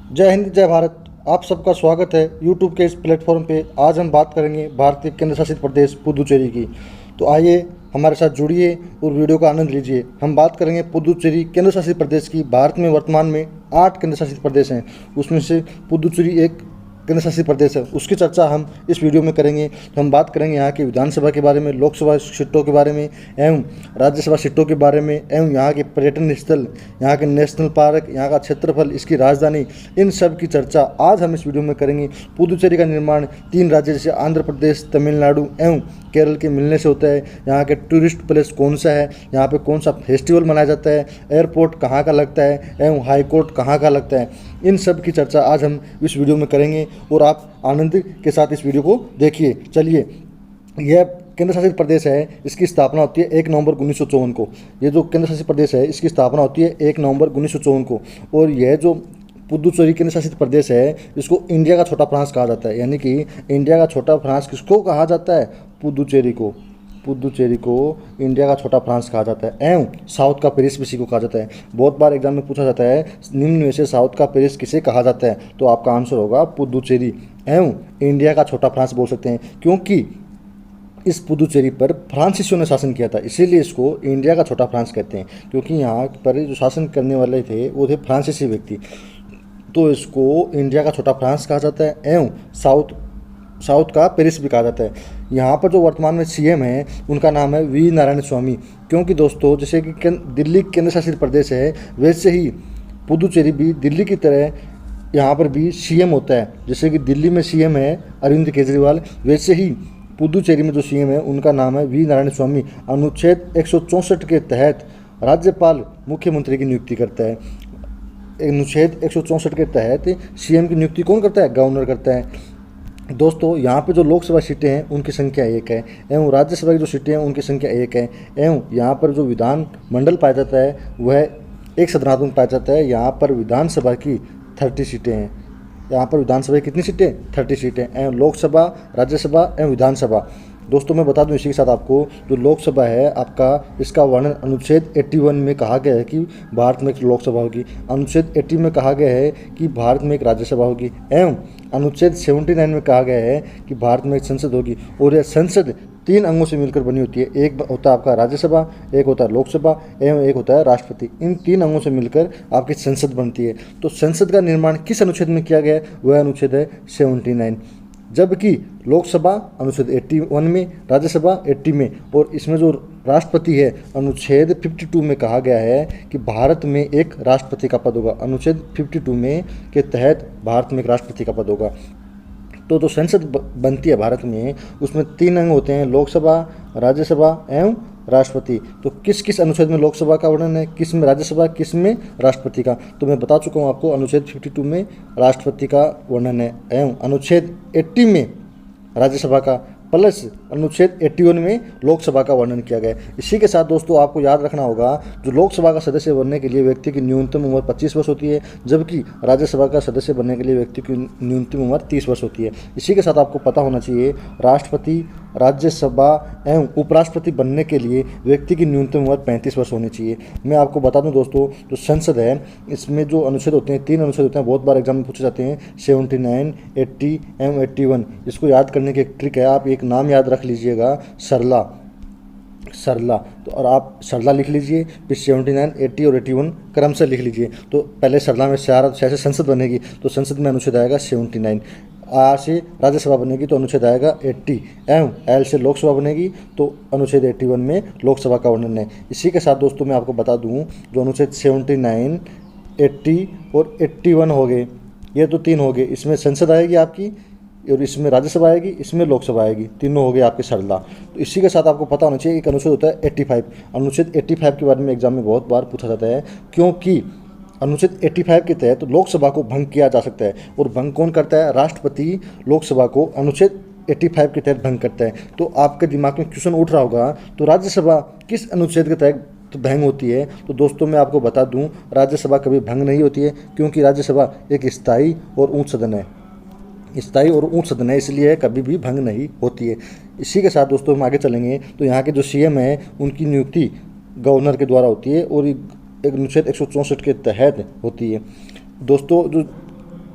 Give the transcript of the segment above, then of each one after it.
जय हिंद जय भारत। आप सबका स्वागत है यूट्यूब के इस प्लेटफॉर्म पे। आज हम बात करेंगे भारतीय केंद्र शासित प्रदेश पुदुचेरी की। तो आइए हमारे साथ जुड़िए और वीडियो का आनंद लीजिए। हम बात करेंगे पुदुचेरी केंद्र शासित प्रदेश की। भारत में वर्तमान में 8 केंद्र शासित प्रदेश हैं, उसमें से पुदुचेरी एक केंद्र शासित प्रदेश है। उसकी चर्चा हम इस वीडियो में करेंगे। तो हम बात करेंगे यहाँ की विधानसभा के बारे में, लोकसभा सीटों के बारे में एवं राज्यसभा सीटों के बारे में, एवं यहाँ के पर्यटन स्थल, यहाँ के नेशनल पार्क, यहाँ का क्षेत्रफल, इसकी राजधानी, इन सब की चर्चा आज हम इस वीडियो में करेंगे। पुदुचेरी का निर्माण 3 राज्य जैसे आंध्र प्रदेश, तमिलनाडु एवं केरल के मिलने से होता है। यहाँ के टूरिस्ट प्लेस कौन सा है, यहाँ पे कौन सा फेस्टिवल मनाया जाता है, एयरपोर्ट कहाँ का लगता है एवं हाई कोर्ट कहाँ का लगता है, इन सब की चर्चा आज हम इस वीडियो में करेंगे और आप आनंद के साथ इस वीडियो को देखिए। चलिए, यह केंद्र शासित प्रदेश है, इसकी स्थापना होती है 1 नवंबर 1954 को। ये जो केंद्र शासित प्रदेश है इसकी स्थापना होती है 1 नवंबर 1954 को। और यह जो पुदुचेरी केंद्र शासित प्रदेश है इसको इंडिया का छोटा फ्रांस कहा जाता है। यानी कि इंडिया का छोटा फ्रांस किसको कहा जाता है? पुदुचेरी को। पुदुचेरी को इंडिया का छोटा फ्रांस कहा जाता है एवं साउथ का पेरिस भी इसी को कहा जाता है। बहुत बार एग्जाम में पूछा जाता है निम्न में से साउथ का पेरिस किसे कहा जाता है, तो आपका आंसर होगा पुदुचेरी। एवं इंडिया का छोटा फ्रांस बोल सकते हैं क्योंकि इस पुदुचेरी पर फ्रांसीसियों ने शासन किया था, इसीलिए इसको इंडिया का छोटा फ्रांस कहते हैं। क्योंकि यहाँ पर जो शासन करने वाले थे वो थे फ्रांसीसी व्यक्ति, तो इसको इंडिया का छोटा फ्रांस कहा जाता है एवं साउथ का पेरिस भी कहा जाता है। यहाँ पर जो वर्तमान में सीएम है उनका नाम है वी नारायण स्वामी। क्योंकि दोस्तों जैसे कि दिल्ली केंद्र शासित प्रदेश है, वैसे ही पुदुचेरी भी दिल्ली की तरह यहाँ पर भी सीएम होता है। जैसे कि दिल्ली में सीएम है अरविंद केजरीवाल, वैसे ही पुदुचेरी में जो सीएम है उनका नाम है वी नारायण स्वामी। अनुच्छेद 164 के तहत राज्यपाल मुख्यमंत्री की नियुक्ति करता है। अनुच्छेद 164 के तहत सीएम की नियुक्ति कौन करता है? गवर्नर करता है। दोस्तों यहाँ पे जो लोकसभा सीटें हैं उनकी संख्या 1 है एवं राज्यसभा की जो सीटें हैं उनकी संख्या 1 है। एवं यहाँ पर जो विधान मंडल पाया जाता है वह एक सदनात्मक पाया जाता है। यहाँ पर विधानसभा की 30 सीटें हैं। यहाँ पर विधानसभा की कितनी सीटें? 30 सीटें एवं लोकसभा, राज्यसभा एवं विधानसभा। दोस्तों मैं बता दूं इसी के साथ आपको, जो लोकसभा है आपका, इसका वर्णन अनुच्छेद 81 में कहा गया है कि भारत में एक लोकसभा होगी। अनुच्छेद 80 में कहा गया है कि भारत में एक राज्यसभा होगी एवं अनुच्छेद 79 में कहा गया है कि भारत में एक संसद होगी। और यह संसद 3 अंगों से मिलकर बनी होती है। एक होता है आपका राज्यसभा, एक होता है लोकसभा एवं एक होता है राष्ट्रपति। इन 3 अंगों से मिलकर आपकी संसद बनती है। तो संसद का निर्माण किस अनुच्छेद में किया गया है? वह अनुच्छेद है 79। जबकि लोकसभा अनुच्छेद 81 में, राज्यसभा 80 में, और इसमें जो राष्ट्रपति है अनुच्छेद 52 में कहा गया है कि भारत में एक राष्ट्रपति का पद होगा। अनुच्छेद 52 में के तहत भारत में एक राष्ट्रपति का पद होगा। तो जो संसद बनती है भारत में उसमें 3 अंग होते हैं, लोकसभा, राज्यसभा एवं राष्ट्रपति। तो किस किस अनुच्छेद में लोकसभा का वर्णन है, किस में राज्यसभा, किस में राष्ट्रपति का? तो मैं बता चुका हूँ आपको, अनुच्छेद 52 में राष्ट्रपति का वर्णन है एवं अनुच्छेद 80 में राज्यसभा का, प्लस अनुच्छेद 81 में लोकसभा का वर्णन किया गया है। इसी के साथ दोस्तों आपको याद रखना होगा, जो लोकसभा का सदस्य बनने के लिए व्यक्ति की न्यूनतम उम्र 25 वर्ष होती है, जबकि राज्यसभा का सदस्य बनने के लिए व्यक्ति की न्यूनतम उम्र 30 वर्ष होती है। इसी के साथ आपको पता होना चाहिए, राष्ट्रपति, राज्यसभा एवं उपराष्ट्रपति बनने के लिए व्यक्ति की न्यूनतम उम्र 35 वर्ष होनी चाहिए। मैं आपको बता दूं दोस्तों, जो संसद है इसमें जो अनुच्छेद होते हैं, 3 अनुच्छेद होते हैं, बहुत बार एग्जाम में पूछे जाते हैं, 79, 80 एवं 81। इसको याद करने की एक ट्रिक है, आप एक नाम याद रख लीजिएगा, सरला। तो और आप सरला लिख लीजिए, फिर 79, 80 और 81 क्रम से लिख लीजिए। तो पहले सरला में से संसद बनेगी तो संसद में अनुच्छेद आएगा 79। आर से राज्यसभा बनेगी तो अनुच्छेद आएगा 80 एवं एल से लोकसभा बनेगी तो अनुच्छेद 81 में लोकसभा का वर्णन है। इसी के साथ दोस्तों मैं आपको बता दूं, जो अनुच्छेद 79, 80 और 81 हो गए, ये तो 3 हो गए, इसमें संसद आएगी आपकी और इसमें राज्यसभा आएगी, इसमें लोकसभा आएगी, तीनों हो गए आपके सरला। तो इसी के साथ आपको पता होना चाहिए एक अनुच्छेद होता है 85। अनुच्छेद 85 के बारे में एग्जाम में बहुत बार पूछा जाता है, क्योंकि अनुच्छेद 85 के तहत लोकसभा को भंग किया जा सकता है। और भंग कौन करता है? राष्ट्रपति लोकसभा को अनुच्छेद 85 के तहत भंग करता है। तो आपके दिमाग में क्वेश्चन उठ रहा होगा, तो राज्यसभा किस अनुच्छेद के तहत तो भंग होती है? तो दोस्तों मैं आपको बता दूं, राज्यसभा कभी भंग नहीं होती है, क्योंकि राज्यसभा एक स्थायी और उच्च सदन है। स्थायी और उच्च सदन है, इसलिए कभी भी भंग नहीं होती है। इसी के साथ दोस्तों हम आगे चलेंगे, तो यहाँ के जो सीएम है उनकी नियुक्ति गवर्नर के द्वारा होती है और एक अनुच्छेद 164 के तहत होती है। दोस्तों जो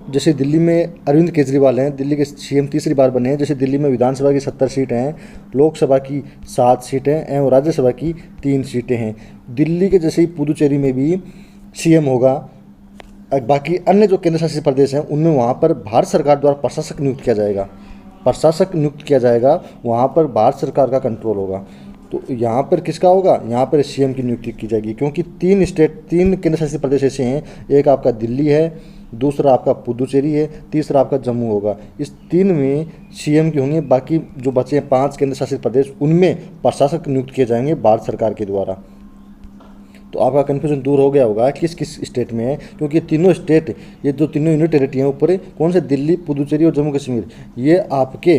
जैसे दिल्ली में अरविंद केजरीवाल हैं, दिल्ली के सीएम तीसरी बार बने हैं। जैसे दिल्ली में विधानसभा की 70 सीटें हैं, लोकसभा की 7 सीटें एवं राज्यसभा की 3 सीटें हैं। दिल्ली के जैसे ही पुदुचेरी में भी सीएम होगा। बाकी अन्य जो केंद्र शासित प्रदेश हैं उनमें वहाँ पर भारत सरकार द्वारा प्रशासक नियुक्त किया जाएगा। प्रशासक नियुक्त किया जाएगा, वहाँ पर भारत सरकार का कंट्रोल होगा। तो यहाँ पर किसका होगा? यहाँ पर सीएम की नियुक्ति की जाएगी, क्योंकि 3 केंद्र शासित प्रदेश ऐसे हैं। एक आपका दिल्ली है, दूसरा आपका पुदुचेरी है, तीसरा आपका जम्मू होगा। इस 3 में सीएम के होंगे। बाकी जो बचे हैं 5 केंद्र शासित प्रदेश, उनमें प्रशासक नियुक्त किए जाएंगे भारत सरकार के द्वारा। तो आपका कन्फ्यूजन दूर हो गया होगा किस किस स्टेट में है, क्योंकि तीनों स्टेट, ये जो तीनों यूनियन टेरिटरी हैं ऊपर कौन से, दिल्ली, पुदुचेरी और जम्मू कश्मीर, ये आपके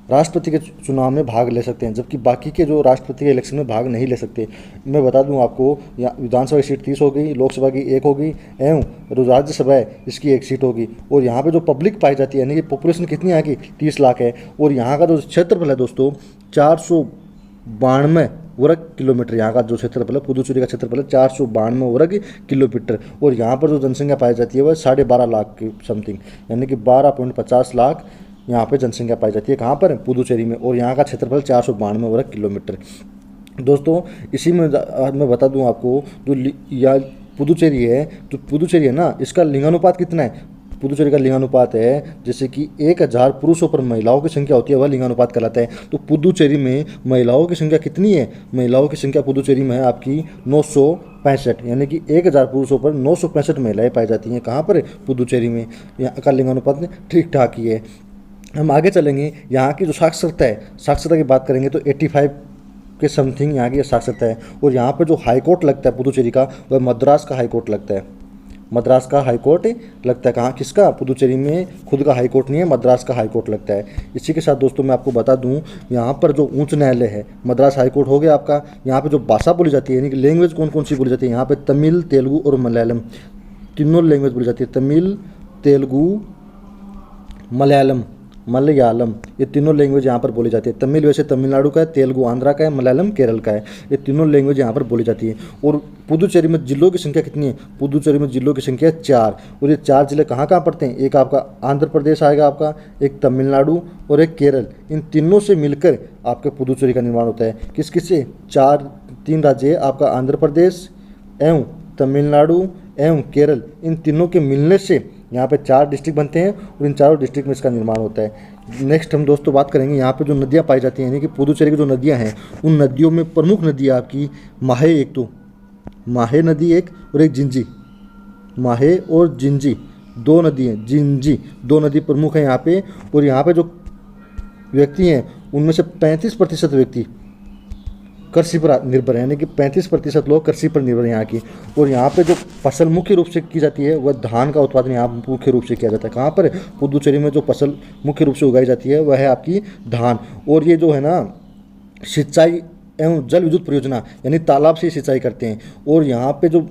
राष्ट्रपति के चुनाव में भाग ले सकते हैं, जबकि बाकी के जो राष्ट्रपति के इलेक्शन में भाग नहीं ले सकते। मैं बता दूं आपको, यहाँ विधानसभा की सीट 30 हो गई, लोकसभा की 1 होगी एवं जो राज्यसभा है इसकी 1 सीट होगी। और यहाँ पे जो पब्लिक पाई जाती है, यानी कि पॉपुलेशन कितनी यहाँ की 30 लाख है। और यहाँ का जो क्षेत्रफल है दोस्तों 492 वर्ग किलोमीटर, यहाँ का जो क्षेत्रफल है, पुदुचेरी का क्षेत्रफल है 492 वर्ग किलोमीटर। और यहाँ पर जो जनसंख्या पाई जाती है वह 12.5 लाख की समथिंग, यानी कि 12.50 लाख यहाँ पे जनसंख्या पाई जाती है। कहाँ पर? पुदुचेरी में। और यहाँ का क्षेत्रफल 492 वर्ग किलोमीटर। दोस्तों इसी में मैं बता दूँ आपको, जो या पुदुचेरी है, तो पुदुचेरी है ना, इसका लिंगानुपात कितना है? पुदुचेरी का लिंगानुपात है जैसे कि 1000 पुरुषों पर महिलाओं की संख्या होती है, वह लिंगानुपात कहलाता है। तो पुदुचेरी में महिलाओं की संख्या कितनी है? महिलाओं की संख्या पुदुचेरी में है आपकी 965, यानी कि 1000 पुरुषों पर 965 महिलाएं पाई जाती हैं। कहाँ पर? पुदुचेरी में। यहाँ का लिंगानुपात ठीक ठाक ही है। हम आगे चलेंगे, यहाँ की जो साक्षरता है, साक्षरता की बात करेंगे तो 85 के समथिंग यहाँ की साक्षरता है। और यहाँ पे जो हाई कोर्ट लगता है पुदुचेरी का, वह मद्रास का हाई कोर्ट लगता है। मद्रास का हाई कोर्ट लगता है। कहाँ? किसका? पुदुचेरी में खुद का हाई कोर्ट नहीं है, मद्रास का हाई कोर्ट लगता है। इसी के साथ दोस्तों मैं आपको बता दूं, यहाँ पर जो उच्च न्यायालय है, मद्रास हाई कोर्ट हो गया आपका। यहाँ पे जो भाषा बोली जाती है, यानी कि लैंग्वेज कौन कौन सी बोली जाती है, यहाँ पे तमिल, तेलुगु और मलयालम, तीनों लैंग्वेज बोली जाती है। तमिल, तेलुगु, मलयालम, ये तीनों लैंग्वेज यहाँ पर बोली जाती है। तमिल वैसे तमिलनाडु का है, तेलुगु आंध्रा का है, मलयालम केरल का है। ये तीनों लैंग्वेज यहाँ पर बोली जाती है। और पुदुचेरी में जिलों की संख्या कितनी है? पुदुचेरी में जिलों की संख्या 4। और ये 4 जिले कहाँ कहाँ पड़ते हैं? एक आपका आंध्र प्रदेश आएगा आपका, एक तमिलनाडु और एक केरल। इन तीनों से मिलकर आपके पुदुचेरी का निर्माण होता है। किस किस से? 3 राज्य है आपका, आंध्र प्रदेश एवं तमिलनाडु एवं केरल। इन तीनों के मिलने से यहाँ पे 4 डिस्ट्रिक्ट बनते हैं और इन चारों डिस्ट्रिक्ट में इसका निर्माण होता है। नेक्स्ट हम दोस्तों बात करेंगे यहाँ पे जो नदियाँ पाई जाती हैं, यानी कि पुदुचेरी की जो नदियाँ हैं, उन नदियों में प्रमुख नदी है आपकी माहे। एक तो माहे नदी एक, और एक जिंजी। माहे और जिंजी 2 नदी हैं, जिंजी 2 नदी प्रमुख हैं यहाँ पे। और यहाँ पे जो व्यक्ति हैं उनमें से 35% व्यक्ति कृषि पर निर्भर है, यानी कि 35% लोग कृषि पर निर्भर हैं यहाँ की। और यहाँ पे जो फसल मुख्य रूप से की जाती है वह धान का उत्पादन यहाँ मुख्य रूप से किया जाता है। कहाँ पर? पुदुचेरी में जो फसल मुख्य रूप से उगाई जाती है वह है आपकी धान। और ये जो है ना, सिंचाई एवं जल विद्युत परियोजना, यानी तालाब से सिंचाई करते हैं। और यहाँ पे जो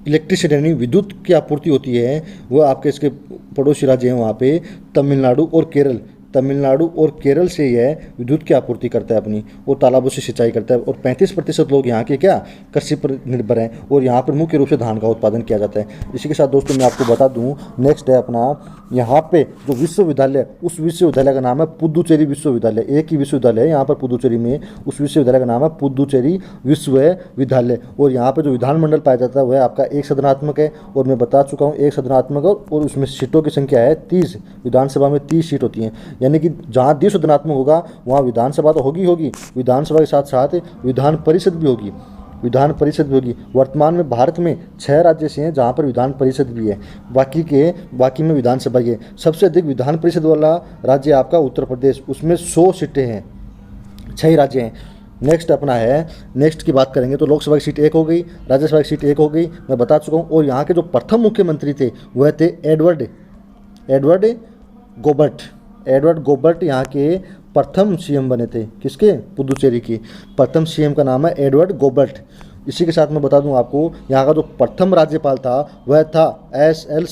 इलेक्ट्रिसिटी यानी विद्युत की आपूर्ति होती है वह आपके इसके पड़ोसी राज्य हैं वहाँ पे तमिलनाडु और केरल। तमिलनाडु और केरल से यह विद्युत की आपूर्ति करता है अपनी, और तालाबों से सिंचाई करता है। और 35% लोग यहाँ के क्या कृषि पर निर्भर हैं, और यहाँ पर मुख्य रूप से धान का उत्पादन किया जाता है। इसी के साथ दोस्तों मैं आपको बता दूँ, नेक्स्ट है अपना यहाँ पे जो विश्वविद्यालय, उस विश्वविद्यालय का नाम है पुदुचेरी विश्वविद्यालय। एक ही विश्वविद्यालय है यहाँ पर पुदुचेरी में, उस विश्वविद्यालय का नाम है पुदुचेरी विश्वविद्यालय। और यहाँ पर जो विधानमंडल पाया जाता है वह आपका 1 सदनात्मक है। और मैं बता चुका हूँ 1 सदनात्मक, और उसमें सीटों की संख्या है 30। विधानसभा में 30 सीट होती हैं, यानी कि जहाँ द्विसदनात्मक होगा वहाँ विधानसभा तो होगी, विधानसभा के साथ साथ विधान परिषद भी होगी। वर्तमान में भारत में 6 राज्य से हैं जहाँ पर विधान परिषद भी है, बाकी में विधानसभा ही है। सबसे अधिक विधान परिषद वाला राज्य आपका उत्तर प्रदेश, उसमें 100 सीटें हैं, 6 राज्य हैं। नेक्स्ट अपना है, नेक्स्ट की बात करेंगे तो लोकसभा की सीट 1 हो गई, राज्यसभा की सीट 1 हो गई, मैं बता चुका हूँ। और यहाँ के जो प्रथम मुख्यमंत्री थे वह थे एडवर्ड गोबर्ट यहाँ के प्रथम सीएम बने थे। किसके? पुदुचेरी की। प्रथम सीएम का नाम है एडवर्ड गोबर्ट। इसी के साथ मैं बता दूं आपको, यहाँ का जो प्रथम राज्यपाल था वह था एस एल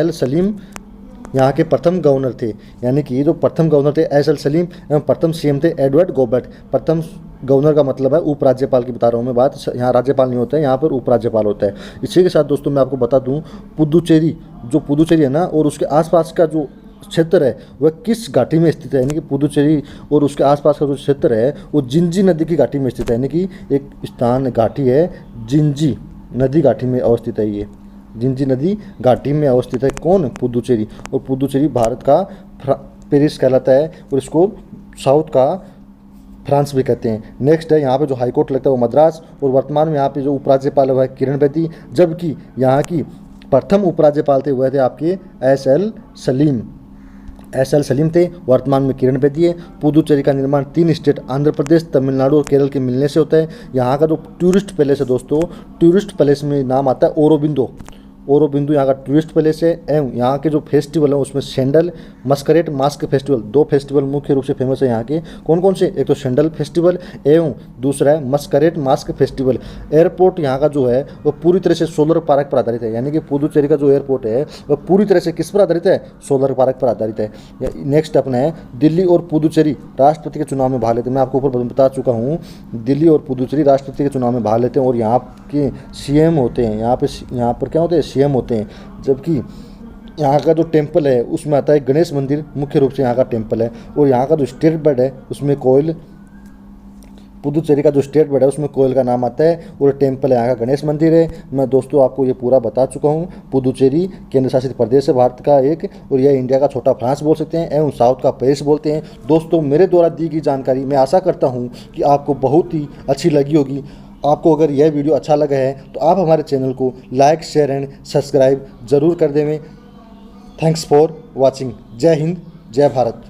सलीम। यहाँ के प्रथम गवर्नर थे, यानी कि ये जो प्रथम गवर्नर थे एस एल सलीम एवं प्रथम सीएम थे एडवर्ड गोबर्ट। प्रथम गवर्नर का मतलब है उपराज्यपाल की बता रहा हूँ मैं बात, यहाँ राज्यपाल नहीं होता है, यहाँ पर उपराज्यपाल होता है। इसी के साथ दोस्तों मैं आपको बता दूँ पुदुचेरी, जो पुदुचेरी है ना और उसके आसपास का जो क्षेत्र है वह किस घाटी में स्थित है, यानी कि पुदुचेरी और उसके आसपास का जो क्षेत्र है वो जिंजी नदी की घाटी में स्थित है, यानी कि एक स्थान घाटी है जिंजी नदी घाटी में अवस्थित है। ये जिंजी नदी घाटी में अवस्थित है कौन, पुदुचेरी। और पुदुचेरी भारत का पेरिस कहलाता है और इसको साउथ का फ्रांस भी कहते हैं। नेक्स्ट है यहाँ पे जो हाईकोर्ट लगता है वो मद्रास, और वर्तमान में यहाँ पे जो उपराज्यपाल है वह किरण बेदी, जबकि यहाँ की प्रथम उपराज्यपाल थे वह थे आपके एस एल सलीम थे, वर्तमान में किरण बेदी है। पुदुचेरी का निर्माण 3 स्टेट आंध्र प्रदेश, तमिलनाडु और केरल के मिलने से होता है। यहाँ का जो टूरिस्ट पैलेस है दोस्तों, टूरिस्ट पैलेस में नाम आता है ओरोबिंदो। ओरोबिंदो यहाँ का टूरिस्ट पैलेस है। एवं यहाँ के जो फेस्टिवल है उसमें शेंडल मस्करेट मास्क फेस्टिवल, 2 फेस्टिवल मुख्य रूप से फेमस है यहाँ के। कौन कौन से, एक तो शेंडल फेस्टिवल एवं दूसरा है मस्करेट मास्क फेस्टिवल। एयरपोर्ट यहाँ का जो है वो पूरी तरह से सोलर पार्क पर आधारित है, यानी कि पुदुचेरी का जो एयरपोर्ट है वह पूरी तरह से किस पर आधारित है, सोलर पार्क पर आधारित है। नेक्स्ट अपना है दिल्ली और पुदुचेरी राष्ट्रपति के चुनाव में भाग लेते हैं। मैं आपको ऊपर बता चुका हूँ, दिल्ली और पुदुचेरी राष्ट्रपति के चुनाव में भाग लेते हैं और यहाँ के सीएम होते हैं। यहाँ पर क्या होते हैं, सीएम होते हैं। जबकि यहाँ का जो टेम्पल है उसमें आता है गणेश मंदिर, मुख्य रूप से यहाँ का टेम्पल है। और यहाँ का जो स्टेट बर्ड है उसमें कोयल, पुदुचेरी का जो स्टेट बर्ड है उसमें कोयल का नाम आता है और टेम्पल है यहाँ का गणेश मंदिर है। मैं दोस्तों आपको ये पूरा बता चुका हूँ। पुदुचेरी केंद्र शासित प्रदेश है भारत का एक, और यह इंडिया का छोटा फ्रांस बोल सकते हैं एवं साउथ का पेरिस बोलते हैं। दोस्तों मेरे द्वारा दी गई जानकारी मैं आशा करता हूँ कि आपको बहुत ही अच्छी लगी होगी। आपको अगर यह वीडियो अच्छा लगा है तो आप हमारे चैनल को लाइक शेयर एंड सब्सक्राइब जरूर कर देवें। Thanks for watching. जय हिंद, जय भारत।